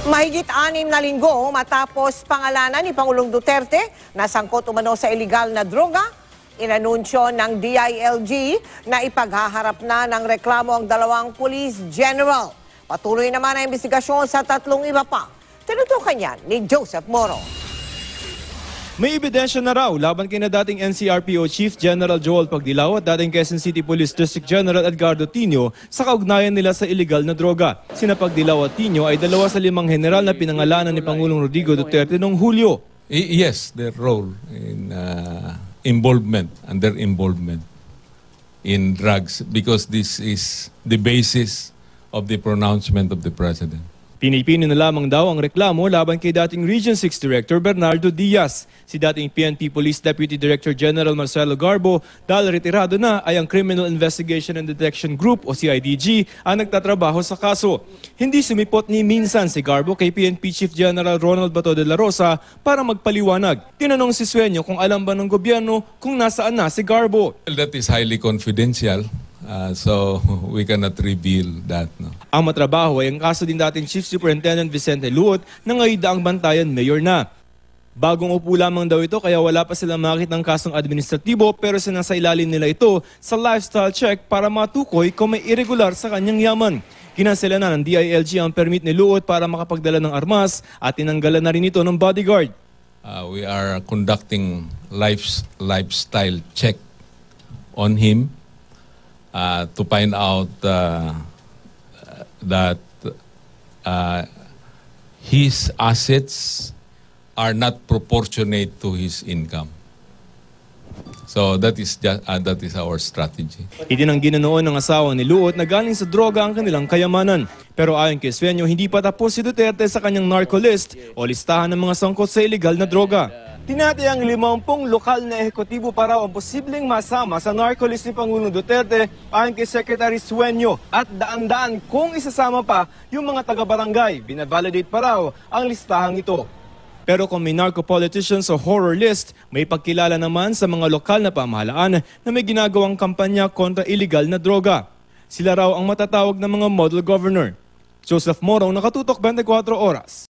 Mahigit 6 na linggo matapos pangalanan ni Pangulong Duterte na sangkot umano sa iligal na droga, inanunsyo ng DILG na ipaghaharap na ng reklamo ang dalawang police general. Patuloy naman ang investigasyon sa 3 iba pa. Tinutukan yan ni Joseph Moro. May ebidensya na raw laban kina dating NCRPO Chief General Joel Pagdilaw at dating Quezon City Police District General Edgardo Tino sa kaugnayan nila sa iligal na droga. Sina Pagdilaw at Tino ay 2 sa 5 general na pinangalanan ni Pangulong Rodrigo Duterte noong Hulyo. Yes, their role in their involvement in drugs, because this is the basis of the pronouncement of the President. Pinipino na lamang daw ang reklamo laban kay dating Region 6 Director Bernardo Diaz. Si dating PNP Police Deputy Director General Marcelo Garbo, dahil retirado na, ay ang Criminal Investigation and Detection Group o CIDG ang nagtatrabaho sa kaso. Hindi sumipot ni minsan si Garbo kay PNP Chief General Ronald Bato de la Rosa para magpaliwanag. Tinanong si Sueño kung alam ba ng gobyerno kung nasaan na si Garbo. Well, that is highly confidential. So we cannot reveal that. No? Ang matrabaho ay ang kaso din dating Chief Superintendent Vicente Luot na ngayon daang bantayan mayor na. Bagong upo lamang daw ito kaya wala pa silang makitang kasong administratibo, pero sinasailalim nila ito sa lifestyle check para matukoy kung may irregular sa kanyang yaman. Kinansela na ng DILG ang permit ni Luot para makapagdala ng armas at tinanggalan na rin ito ng bodyguard. We are conducting lifestyle check on him to find out that his assets are not proportionate to his income. So that is our strategy. Itinanggi na noon ng asawa ni Luot na galing sa droga ang kanilang kayamanan. Pero ayon kay Sueño, hindi pa tapos si Duterte sa kanyang narco list o listahan ng mga sangkot sa iligal na droga. Tinatayang 50 lokal na ehekutibo pa raw ang posibleng masama sa narco list ni Pangulong Duterte ayon kay Secretary Sueño, at daan-daan kung isasama pa yung mga taga-barangay. Binavalidate pa raw ang listahang ito. Pero kung may narco politicians o horror list, may pagkilala naman sa mga lokal na pamahalaan na may ginagawang kampanya kontra iligal na droga. Sila raw ang matatawag na mga model governor. Joseph Moro, Nakatutok 24 Oras.